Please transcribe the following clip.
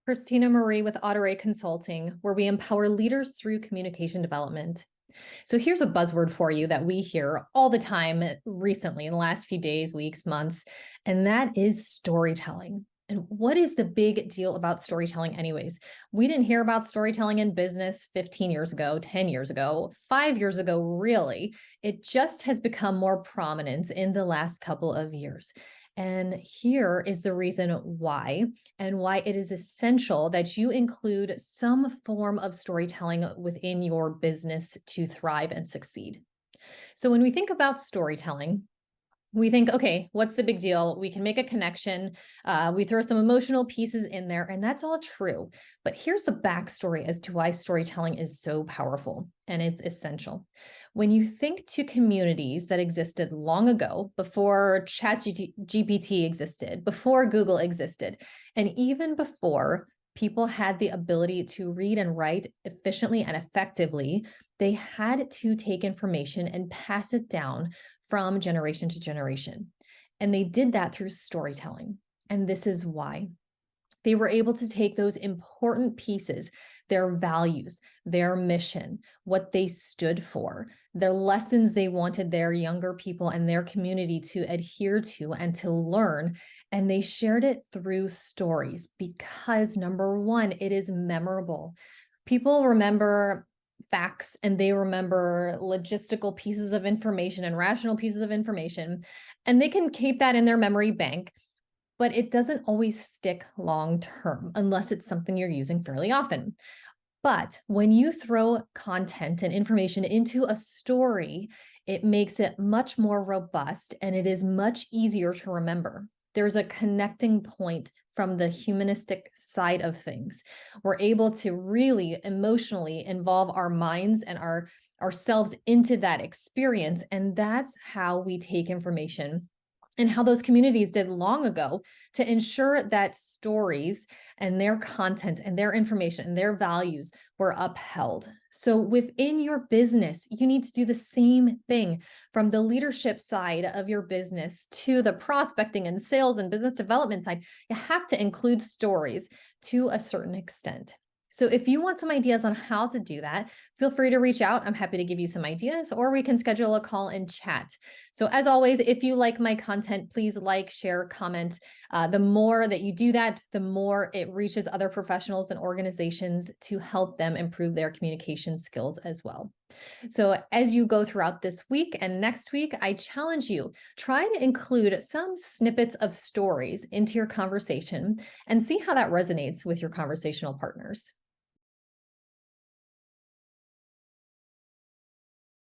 Christina Marie with Autorate Consulting, where we empower leaders through communication development. So here's a buzzword for you that we hear all the time recently in the last few days, weeks, months, and that is storytelling. And what is the big deal about storytelling anyways? We didn't hear about storytelling in business 15 years ago, 10 years ago, 5 years ago, really. It just has become more prominent in the last couple of years. And here is the reason why, and why it is essential that you include some form of storytelling within your business to thrive and succeed. So, when we think about storytelling, we think, okay, what's the big deal? We can make a connection. We throw some emotional pieces in there, and that's all true. But here's the backstory as to why storytelling is so powerful and it's essential. When you think to communities that existed long ago, before ChatGPT existed, before Google existed, and even before people had the ability to read and write efficiently and effectively, they had to take information and pass it down from generation to generation. And they did that through storytelling. And this is why they were able to take those important pieces, their values, their mission, what they stood for, their lessons they wanted their younger people and their community to adhere to and to learn. And they shared it through stories because, number one, it is memorable. People remember facts and they remember logistical pieces of information and rational pieces of information, and they can keep that in their memory bank, but it doesn't always stick long term unless it's something you're using fairly often. But when you throw content and information into a story, it makes it much more robust and it is much easier to remember. There's a connecting point from the humanistic side of things. We're able to really emotionally involve our minds and ourselves into that experience. And that's how we take information and how those communities did long ago to ensure that stories and their content and their information and their values were upheld. So within your business, you need to do the same thing from the leadership side of your business to the prospecting and sales and business development side. You have to include stories to a certain extent. So if you want some ideas on how to do that, feel free to reach out. I'm happy to give you some ideas, or we can schedule a call and chat. So as always, if you like my content, please like, share, comment. The more that you do that, the more it reaches other professionals and organizations to help them improve their communication skills as well. So as you go throughout this week and next week, I challenge you, try to include some snippets of stories into your conversation and see how that resonates with your conversational partners.